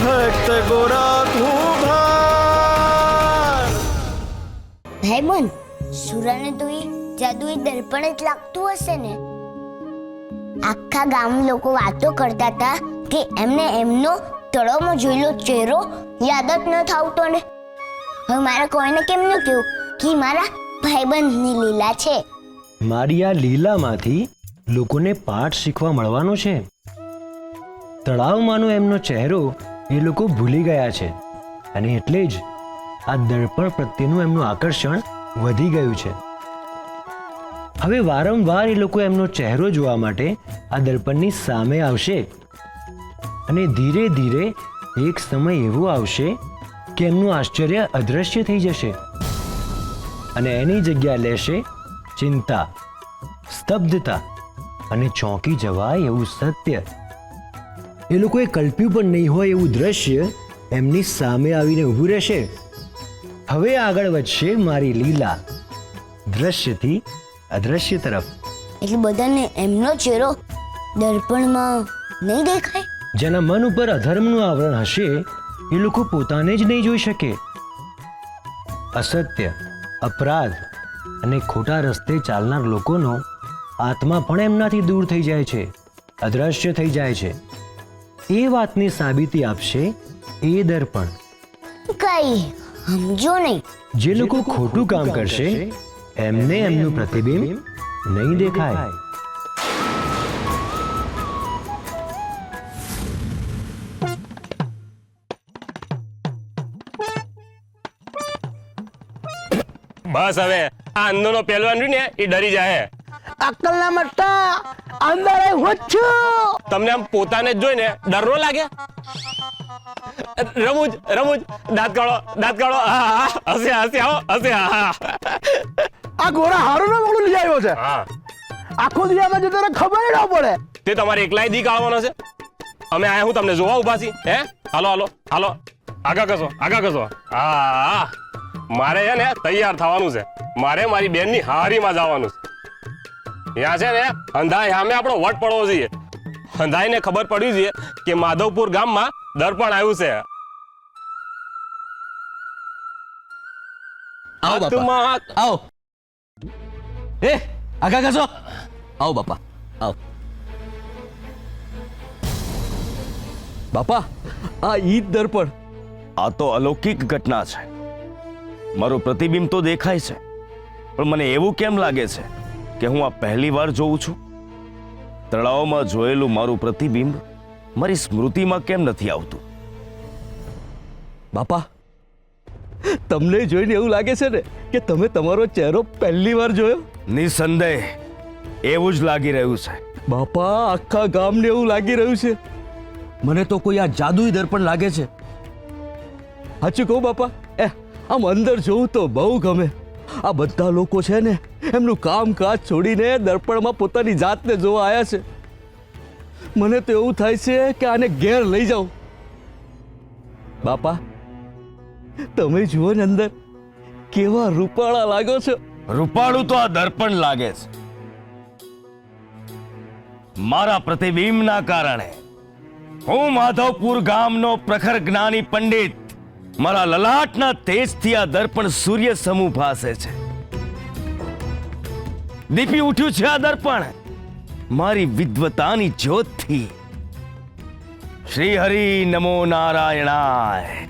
ભક્ત ગોરા કુંભાર. ભાઈબંધ, સુરાને તો એ જાદુઈ દર્પણ જ લાગતું હશે ને. આખા ગામ લોકો વાતો કરતા હતા કે એમને એમનો તળાવમાં જોયેલો ચહેરો યાદ જ ન થાવતો ને. હવે મારે કોઈને કેમ ન કહ્યું કે મારા ભાઈબંધની લીલા છે. મારી આ લીલામાંથી લોકોને પાઠ શીખવા મળવાનો છે. તળાવમાંનો એમનો ચહેરો એ લોકો ભૂલી ગયા છે અને એટલે જ આ દર્પણ પ્રત્યેનું એમનું આકર્ષણ વધી ગયું છે. હવે વારંવાર એ લોકો એમનો ચહેરો જોવા માટે આ દર્પણની સામે આવશે અને ધીરે ધીરે એક સમય એવો આવશે કે એમનું આશ્ચર્ય અદૃશ્ય થઈ જશે અને એની જગ્યા લેશે ચિંતા, સ્તબ્ધતા અને ચોંકી જવાય એવું સત્ય. એ લોકોએ કલ્પ્યું પણ નહીં હોય એવું દ્રશ્ય એમની સામે આવીને ઊભું રહેશે. હવે આગળ વધશે મારી લીલા દ્રશ્યથી અદ્રશ્ય તરફ. એટલે બધાને એમનો ચહેરો દર્પણમાં નહીં દેખાય. જેના મન ઉપર અધર્મનું આવરણ હશે એ લોકો પોતાને જ નહીં જોઈ શકે. અસત્ય, અપરાધ અને ખોટા રસ્તે ચાલનાર લોકોનો આત્મા પણ એમનાથી દૂર થઈ જાય છે, અદ્રશ્ય થઈ જાય છે. એ વાતની સાબિતી આપશે એ દર્પણ. કઈ સમજો નહીં. જે લોકો ખોટું કામ કરશે એમને એમનું પ્રતિબિંબ નહીં દેખાય. બસ હવે આ અંદરનો પહેલવાન રહ્યું ને એ ડરી જાય. અક્કલના મટ્ટા અંદર હું જ છું. તમને આમ પોતાને જ જોઈને ડર નો લાગે? રમૂજ રમૂજ દાંત કાઢો દાંત કાઢો. હસે હસે આવો હસે. આ ગોરા હારું ના મોકલું લઈ આવ્યો છે. હા, આખો દિયામાં જતો રહે ખબર ન પડે. તે તમારે એકલાય દી કાઢવાનો છે? અમે આયા હું તમને જોવા ઉભા છીએ. હે હાલો હાલો હાલો આગા કસો આગા કસો. હા, મારે છે ને તૈયાર થવાનું છે. મારે મારી બેનની હારીમાં જવાનું છે. ત્યાં છે ને અંધાઈ સામે આપણો વટ પડવો જોઈએ. અંધાઈને ખબર પડવી જોઈએ કે માધવપુર ગામમાં દર્પણ આવ્યું છે. આવો બાપા આવો. એ આગા કસો આવો બાપા આવો. બાપા આ ઈ દર્પણ. આ તો અલૌકિક ઘટના છે. મારું પ્રતિબિંબ તો દેખાય છે, પણ મને એવું કેમ લાગે છે કે હું આ પહેલી વાર જોઉં છું? તળાવમાં જોયેલું મારું પ્રતિબિંબ મારી સ્મૃતિમાં કેમ નથી આવતું? બાપા તમને જોઈને એવું લાગે છે ને કે તમે તમારો ચહેરો પહેલી વાર જોયો? નિસંદેહ એવું જ લાગી રહ્યું છે. બાપા આખા ગામને એવું લાગી રહ્યું છે. મને તો કોઈ આ જાદુઈ દર્પણ લાગે છે. સાચું કહું બાપા, આમ અંદર જોવું તો બહુ ગમે. આ બધા લોકો છે ને એમનું કામકાજ છોડીને દર્પણમાં પોતાની જાતને જોવા આવ્યા છે. મને તો એવું થાય છે કે આને ઘેર લઈ જાઉં. બાપા તમે જુઓ ને અંદર કેવા રૂપાળા લાગો છો. રૂપાળું તો આ દર્પણ લાગે છે. મારા પ્રતિબિંબના કારણે હું માધવપુર ગામનો પ્રખર જ્ઞાની પંડિત. મારા લલાટના તેજથી આ દર્પણ સૂર્ય સમૂહ ભાસે છે. દીપી ઉઠ્યું છે આ દર્પણ મારી વિદ્વતાની જ્યોતથી. શ્રી હરિ નમો નારાયણાય.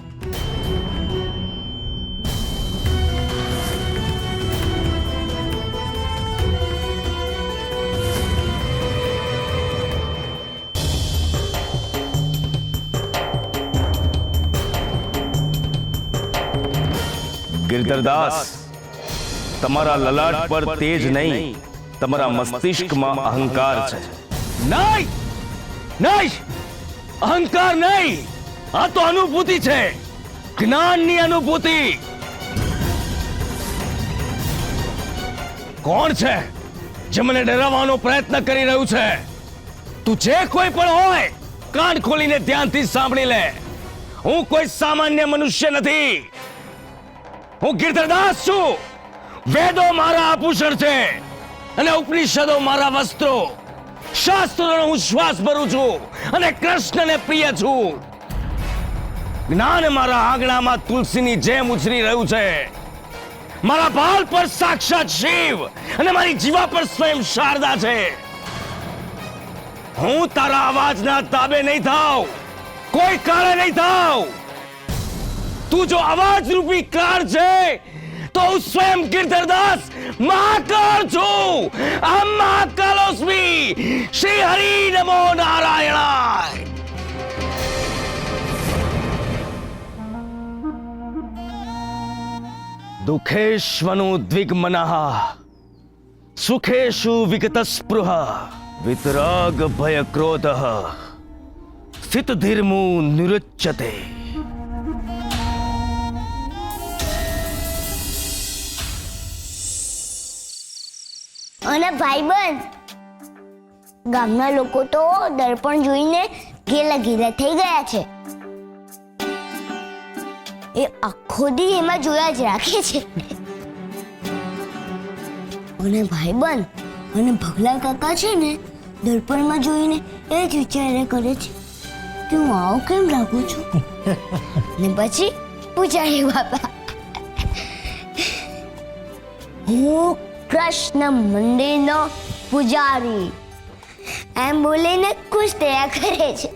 ગિરધરદાસ, તમારા લલાટ પર તેજ નહીં, તમારા મસ્તિષ્કમાં અહંકાર છે. નહીં નહીં, અહંકાર નહીં, આ તો અનુભૂતિ છે, જ્ઞાનની અનુભૂતિ. કોણ છે જે મને ડરાવવાનો પ્રયત્ન કરી રહ્યું છે? તું જે કોઈ પણ હોય કાન ખોલીને ધ્યાનથી સાંભળી લે. હું કોઈ સામાન્ય મનુષ્ય નથી. હું ગિરધરદાસ છું. વેદો મારા આભૂષણ છે અને ઉપનિષદો મારા વસ્ત્રો. શાસ્ત્રોનો હું શ્વાસ ભરું છું અને કૃષ્ણને પ્રિય છું. જ્ઞાન મારા આંગણામાં તુલસીની જેમ ઉછરી રહ્યું છે. મારા બાલ પર સાક્ષાત શિવ અને મારી જીવા પર સ્વયં શારદા છે. હું તારા અવાજના તાબે નહીં થાવ, કોઈ કાળે નહીં થાવ. તું જો અવાજ રૂપી કાર છે તો હું સ્વયં ગિરધરદાસ મહાકાળ છું. અહમ મહાકાલોસ્મી. શ્રી હરિ નમો નારાયણાય. દુઃખેષ્વનુ દ્વિગમનઃ સુખેષુ વિગતસ્પૃહ વિતરાગ ભય ક્રોધઃ સ્થિત ધીર્મુ નિરુચ્યતે. અને ભાઈબંધ, ગામના લોકો તો દર્પણ જોઈને ઘેલા ઘેલા થઈ ગયા છે. એ આખો દી એમાં જોયા જ રાખે છે. અને ભાઈબંધ અને ભગલા કાકા છે ને, દર્પણમાં જોઈને એ જ વિચાર્યા કરે છે કે હું આવું કેમ લાગુ છું. ને પછી પૂજારી બાપા, હું કૃષ્ણ મંદિરનો પૂજારી એમ બોલીને ખુશ થયા કરે છે.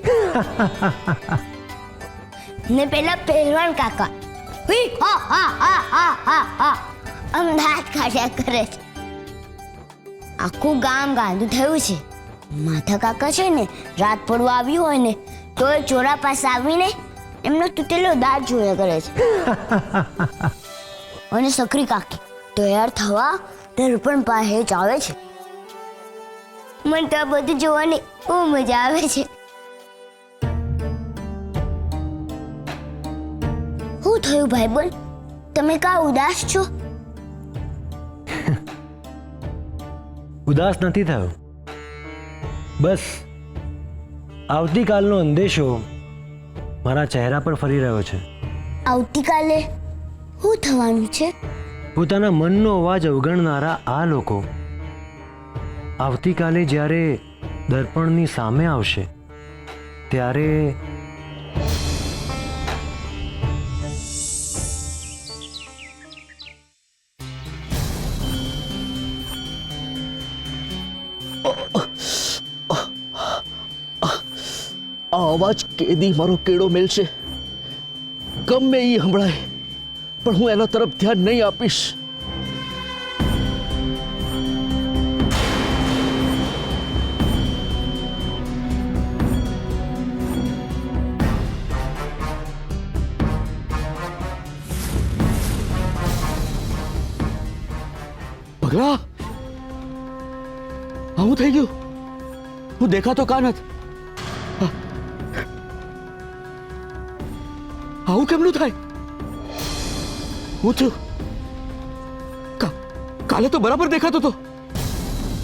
ને પેલા પહેલવાન કાકા હુઈ હા હા હા હા હા હા અમદાવાદ કાઢ્યા કરે છે. આખું ગામ ગાંધું થયું છે. માથા કાકા છે ને, રાત પડવા આવ્યું હોય ને તો એ ચોરા પાસે આવીને એમનો તૂટેલો દાંત જોયા કરે છે. અને સકરી કાકી તૈયાર થવા દર્પણ પાસે જ આવે છે. મને તો આ બધું જોવાની બહુ મજા આવે છે. શું થયું ભાઈબંધ, તમે કા ઉદાસ છો? ઉદાસ નથી થયો, બસ આવતીકાલનો અંદેશો મારા ચહેરા પર ફરી રહ્યો છે. આવતીકાલે શું થવાનું છે? પોતાના મનનો અવાજ અવગણનારા આ લોકો આવતીકાલે જ્યારે દર્પણની સામે આવશે ત્યારે આ અવાજ કેદી મારો કેળો મેલશે, ગમે એ સંભળાય, પણ હું એના તરફ ધ્યાન નહીં આપીશ. પગલા, આવું થઈ ગયું? હું દેખાતો કા નથી? આવું કેમનું થાય? હું થયું? કાલે તો બરાબર દેખાતો હતો,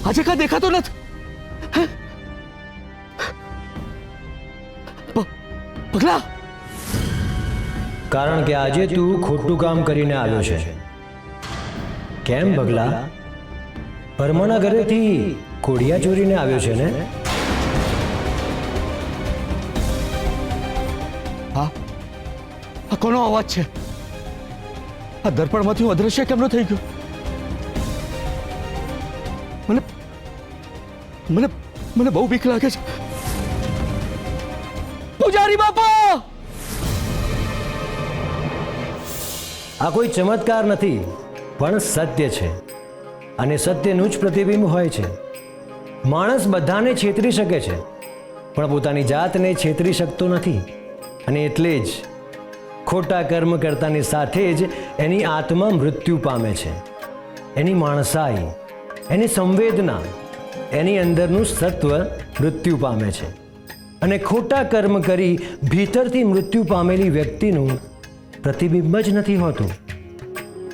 આજે કા દેખાતો નથી? પગલા, કારણ કે આજે તું ખોટું કામ કરીને આવ્યો છે. કેમ પગલા? પરમાના ઘરેથી કોડિયા ચોરીને આવ્યો છે ને? હા, આ કોનો અવાજ છે? આ દર્પણમાંથી હું અદ્રશ્ય કેમનો થઈ ગયો? મને મને મને બહુ બીક લાગે છે. પૂજારી બાપા! આ કોઈ ચમત્કાર નથી, પણ સત્ય છે. અને સત્યનું જ પ્રતિબિંબ હોય છે. માણસ બધાને છેતરી શકે છે, પણ પોતાની જાતને છેતરી શકતો નથી. અને એટલે જ ખોટા કર્મ કરતાની સાથે જ એની આત્મા મૃત્યુ પામે છે. એની માણસાઈ, એની સંવેદના, એની અંદરનું સત્વ મૃત્યુ પામે છે. અને ખોટા કર્મ કરી ભીતરથી મૃત્યુ પામેલી વ્યક્તિનું પ્રતિબિંબ જ નથી હોતું.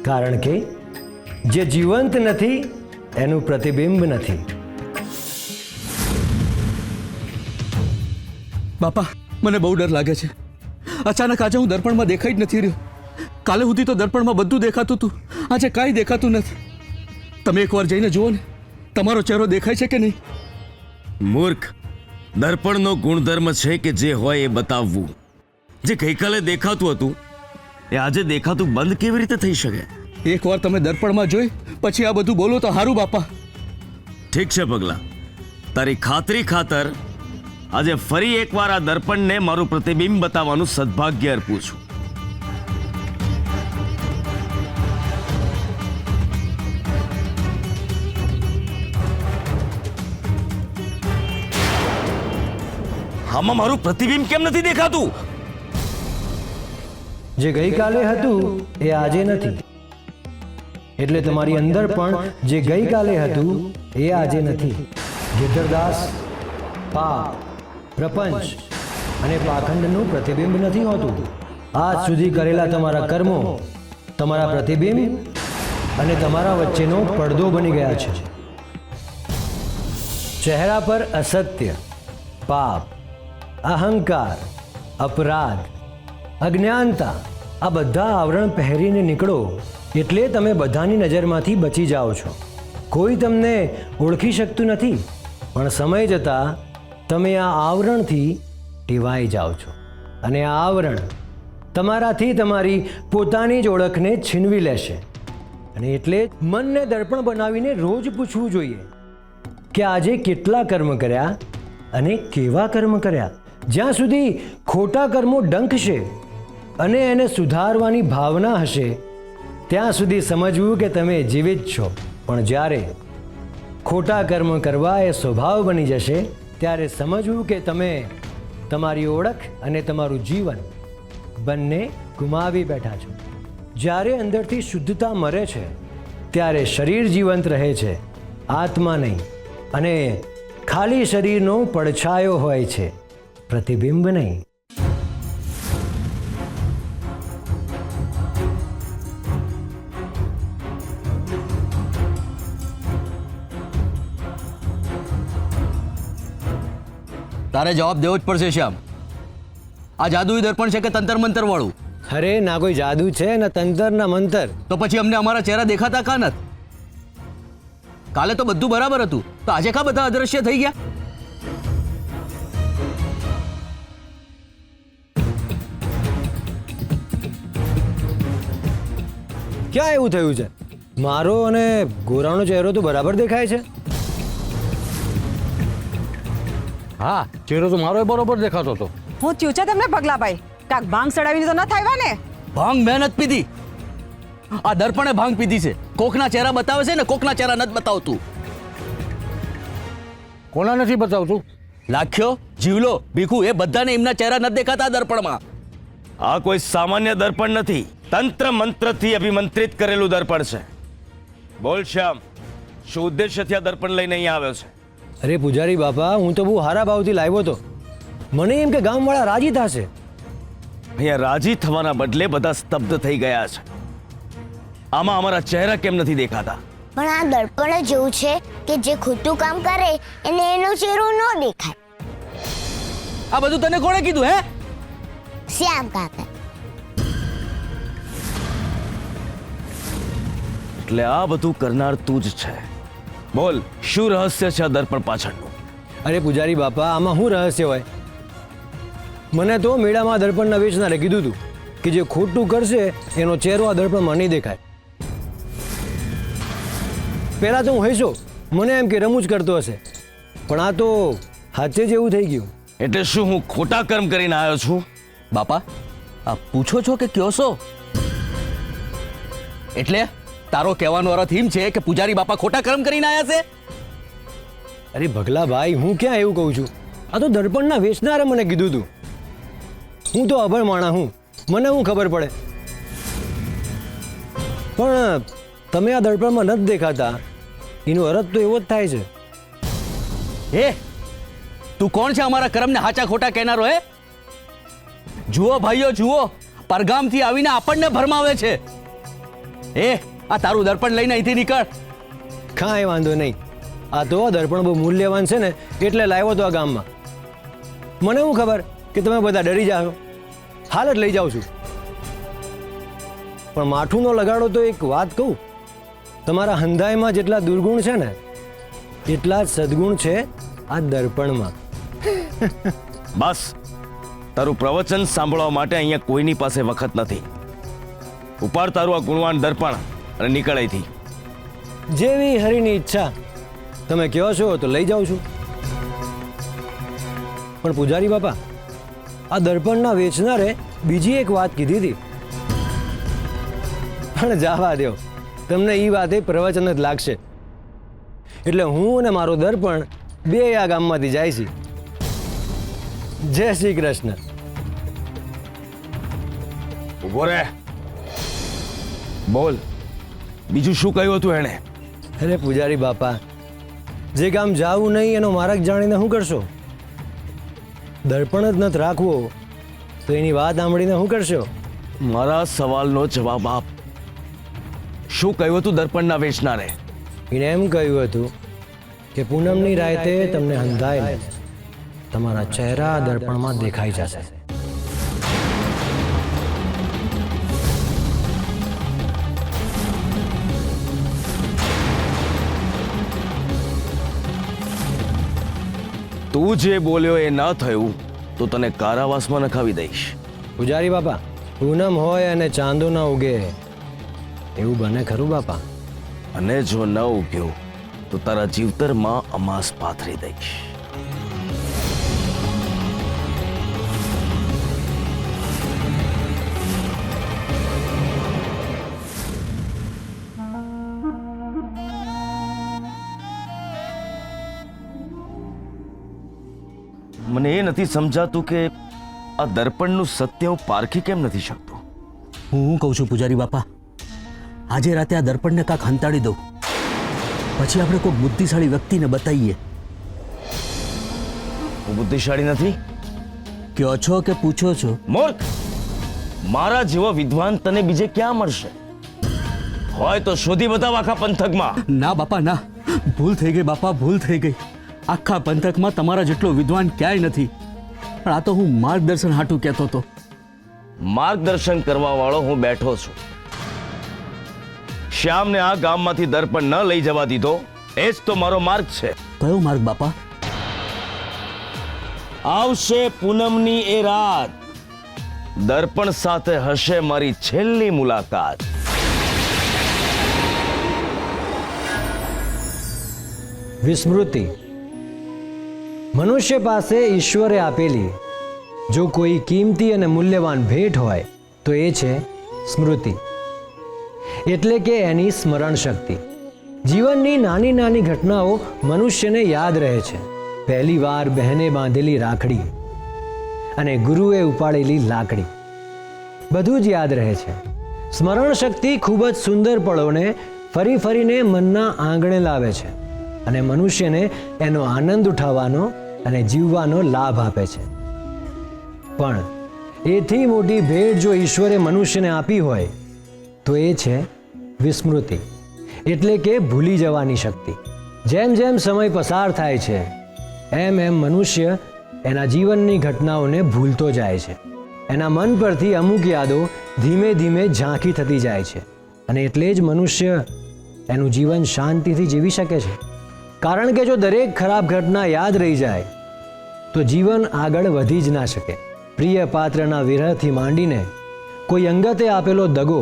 કારણ કે જે જીવંત નથી એનું પ્રતિબિંબ નથી. બાપા, મને બહુ ડર લાગે છે. અચાનક આજે હું દર્પણમાં દેખાઈ જ નથી રહ્યો. કાલે સુધી તો દર્પણમાં બધું દેખાતું હતું, આજે કાંઈ દેખાતું નથી. તમે એકવાર જઈને જુઓ ને, તમારો ચહેરો દેખાય છે કે નહીં? મૂર્ખ, દર્પણનો ગુણધર્મ છે કે જે હોય એ બતાવવું. જે ગઈકાલે દેખાતું હતું એ આજે દેખાતું બંધ કેવી રીતે થઈ શકે? એકવાર તમે દર્પણમાં જોઈ પછી આ બધું બોલો તો હારું બાપા. ઠીક છે પગલા, તારી ખાતરી ખાતર આજે ફરી એકવાર આ દર્પણને મારું પ્રતિબિંબ બતાવવાનું સદભાગ્ય અર્પું છું. આમાં મારું પ્રતિબિંબ કેમ નથી દેખાતું? જે ગઈકાલે હતું એ આજે નથી, એટલે તમારી અંદર પણ જે ગઈકાલે હતું એ આજે નથી. ગિરધરદાસ, પાપ, પ્રપંચ અને પાખંડનું પ્રતિબિંબ નથી હોતું. આજ સુધી કરેલા તમારા કર્મો તમારા પ્રતિબિંબ અને તમારા વચ્ચેનો પડદો બની ગયા છે. ચહેરા પર અસત્ય, પાપ, અહંકાર, અપરાધ, અજ્ઞાનતા આ બધા આવરણ પહેરીને નીકળો એટલે તમે બધાની નજરમાંથી બચી જાઓ છો. કોઈ તમને ઓળખી શકતું નથી, પણ સમય જતાં તમે આ આવરણથી ટેવાઈ જાઓ છો અને આ આવરણ તમારાથી તમારી પોતાની જ ઓળખને છીનવી લેશે. અને એટલે જ મનને દર્પણ બનાવીને રોજ પૂછવું જોઈએ કે આજે કેટલા કર્મ કર્યા અને કેવા કર્મ કર્યા. જ્યાં સુધી ખોટા કર્મો ડંખશે અને એને સુધારવાની ભાવના હશે ત્યાં સુધી સમજવું કે તમે જીવિત છો. પણ જ્યારે ખોટા કર્મ કરવા એ સ્વભાવ બની જશે ત્યારે સમજવું કે તમે તમારી ઓળખ અને તમારું જીવન બંને ગુમાવી બેઠા છો. જ્યારે અંદરથી શુદ્ધતા મરે છે ત્યારે શરીર જીવંત રહે છે, આત્મા નહીં. અને ખાલી શરીરનો પડછાયો હોય છે, પ્રતિબિંબ નહીં. તારે જવાબ દેવો જ પડશે શ્યામ. આ જાદુઈ દર્પણ છે કે તંતર મંતર વાળું? અરે ના કોઈ જાદુ છે ના તંતર ના મંતર. તો પછી અમને અમારા ચહેરા દેખાતા કા નથી? કાલે તો બધું બરાબર હતું, તો આજે કા બધા અદ્રશ્ય થઈ ગયા? ક્યાં એવું થયું છે? મારો અને ગોરાનો ચહેરો તો બરાબર દેખાય છે. હા, ચહેરો તો મારો બરોબર દેખાતો હતો. હું થયું છે તમને પગલાભાઈ? કાક ભાંગ ચડાવીને તો ન થાય ને? ભાંગ મહેનત પીધી. આ દર્પણે ભાંગ પીધી છે. કોકના ચહેરા બતાવે છે ને કોકના ચહેરા નથી બતાવતું. કોના નથી બતાવતું? લાખ્યો, જીવલો, ભીખુ એ બધાને એમના ચહેરા નથી દેખાતા દર્પણમાં. આ કોઈ સામાન્ય દર્પણ નથી, તંત્ર મંત્રથી અભિમંત્રિત કરેલું દર્પણ છે. બોલ શ્યામ, શું ઉદ્દેશ્યથી આ દર્પણ લઈને અહીંયા આવ્યો છે? અરે પૂજારી બાપા, હું તો બહુ હારા ભાવથી લાવ્યો હતો. મને એમ કે ગામવાળા રાજી થશે. અહીંયા રાજી થવાના બદલે બધા સ્તબ્ધ થઈ ગયા છે. આમાં અમારા ચહેરા કેમ નથી દેખાતા? પણ આ દર્પણ જ એવું છે કે જે ખોટું કામ કરે એને એનો ચહેરો ન દેખાય. આ બધું તને કોણે કીધું હે? શ્યામ કાકા. એટલે આ બધું કરનાર તું જ છે. બોલ, શું રહસ્ય છે આ દર્પણ પાછળનું? અરે પૂજારી બાપા, આમાં શું રહસ્ય હોય? મને તો મેળામાં દર્પણના વેચનારે કીધું હતું કે જે ખોટું કરશે એનો ચહેરો આ દર્પણમાં નહીં દેખાય. પહેલાં તો હું હૈસો, મને એમ કે રમૂજ કરતો હશે, પણ આ તો હાથે જ એવું થઈ ગયું. એટલે શું હું ખોટા કર્મ કરીને આવ્યો છું? બાપા, આ પૂછો છો કે કયો છો? એટલે તારો કહેવાનો અર્થ એમ છે કે પૂજારી બાપા ખોટા કર્મ કરીને આવ્યા છે? અરે ભગલા ભાઈ, હું ક્યાં એવું કહું છું? આ તો દર્પણના વેચનારે મને કીધું હતું. હું તો અભણ માણા હું, મને શું ખબર પડે? પણ તમે આ દર્પણમાં નથી દેખાતા એનો અર્થ તો એવો જ થાય છે. હે, તું કોણ છે અમારા કર્મને હાચા ખોટા કહેનારો? હે, જુઓ ભાઈઓ જુઓ, પરગામથી આવીને આપણને ભરમાવે છે. એ આ તારું દર્પણ લઈને અહીંથી નીકળ. કાંઈ વાંધો નહીં, આ તો દર્પણ બહુ મૂલ્યવાન છે ને એટલે લાવ્યો તો આ ગામમાં. મને શું ખબર કે તમે બધા ડરી જાઓ, હાલ જ લઈ જાઉં છું. પણ માઠું ન લગાડો તો એક વાત કહું, તમારા હંધાઈમાં જેટલા દુર્ગુણ છે ને એટલા જ સદગુણ છે આ દર્પણમાં. બસ, તારું પ્રવચન સાંભળવા માટે અહીંયા કોઈની પાસે વખત નથી. ઉપાડ તારું આ ગુણવાન દર્પણ અને નીકળ અહીંથી. જેવી હરિની ઈચ્છા. તમે કહો છો તો લઈ જાઉં છું. પણ પૂજારી બાપા, આ દર્પણના વેચનારે બીજી એક વાત કીધી હતી. પણ જવા દ્યો, તમને એ વાતે પ્રવચન જ લાગશે. એટલે હું અને મારો દર્પણ બે આ ગામમાંથી જાય છે. જય શ્રી કૃષ્ણ. ઉભો રે. બોલ, બીજું શું કહ્યું હતું એણે? અરે પૂજારી બાપા, જે ગામ જાવું નહીં એનો માર્ગ જાણીને શું કરશો? દર્પણ જ નથી રાખવો તો એની વાત સાંભળીને શું કરશો? મારા સવાલનો જવાબ આપ. શું કહ્યું હતું દર્પણના વેચનારે? એણે એમ કહ્યું હતું કે પૂનમની રાતે તમને હંધાય તમારા ચહેરા દર્પણમાં દેખાઈ જશે. તું જે બોલ્યો એ ના થયું તો તને કારાવાસમાં નખાવી દઈશ. પૂજારી બાપા, પૂનમ હોય અને ચાંદો ના ઉગે એવું બને ખરું બાપા? અને જો ન ઉગ્યો તો તારા જીવતરમાં અમાસ પાથરી દઈશ. મને એ નથી સમજાતું કે આ દર્પણનું સત્ય હું પારખી કેમ નથી શકતો. હું કહું છું પૂજારી બાપા, આજે રાતે આ દર્પણને કાંક હંતાડી દઉં, પછી આપણે કોઈ બુદ્ધિશાળી વ્યક્તિને બતાવીએ. હું બુદ્ધિશાળી નથી? કહો છો કે પૂછો છો? મૂર્ખ! મારા જેવો વિદ્વાન તને બીજે ક્યાં મળશે? હોય તો શોધી બતાવ આખા પંથકમાં. ના બાપા ના, ભૂલ થઈ ગઈ બાપા, ભૂલ થઈ ગઈ. આખા પંથકમાં તમારા જેટલો વિદ્વાન ક્યાંય નથી. પણ આ તો હું માર્ગદર્શન હાટું કહેતો હતો. માર્ગદર્શન કરવા વાળો હું બેઠો છું. શ્યામને આ ગામમાંથી દર્પણ ન લઈ જવા દીધો એ જ તો મારો માર્ગ છે. કયો માર્ગ બાપા? આવશે પૂનમની એ રાત, દર્પણ સાથે હશે મારી છેલ્લી મુલાકાત. વિસ્મૃતિ મનુષ્ય પાસે ઈશ્વરે આપેલી જો કોઈ કિંમતી અને મૂલ્યવાન ભેટ હોય તો એ છે સ્મૃતિ, એટલે કે એની સ્મરણ શક્તિ. જીવનની નાની નાની ઘટનાઓ મનુષ્યને યાદ રહે છે. પહેલી વાર બહેને બાંધેલી રાખડી અને ગુરુએ ઉપાડેલી લાકડી, બધું જ યાદ રહે છે. સ્મરણ શક્તિ ખૂબ જ સુંદર પળોને ફરી ફરીને મનના આંગણે લાવે છે અને મનુષ્યને એનો આનંદ ઉઠાવવાનો અને જીવવાનો લાભ આપે છે. પણ એથી મોટી ભેટ જો ઈશ્વરે મનુષ્યને આપી હોય તો એ છે વિસ્મૃતિ, એટલે કે ભૂલી જવાની શક્તિ. જેમ જેમ સમય પસાર થાય છે એમ એમ મનુષ્ય એના જીવનની ઘટનાઓને ભૂલતો જાય છે. એના મન પરથી અમુક યાદો ધીમે ધીમે ઝાંખી થતી જાય છે અને એટલે જ મનુષ્ય એનું જીવન શાંતિથી જીવી શકે છે. કારણ કે જો દરેક ખરાબ ઘટના યાદ રહી જાય તો જીવન આગળ વધી જ ના શકે. પ્રિય પાત્રના વિરહથી માંડીને કોઈ અંગતે આપેલો દગો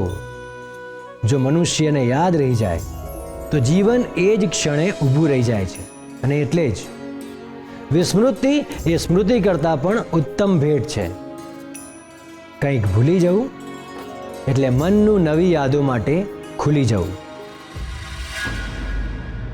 જો મનુષ્યને યાદ રહી જાય તો જીવન એ જ ક્ષણે ઊભું રહી જાય છે. અને એટલે જ વિસ્મૃતિ એ સ્મૃતિ કરતાં પણ ઉત્તમ ભેટ છે. કંઈક ભૂલી જવું એટલે મનનું નવી યાદો માટે ખુલી જવું.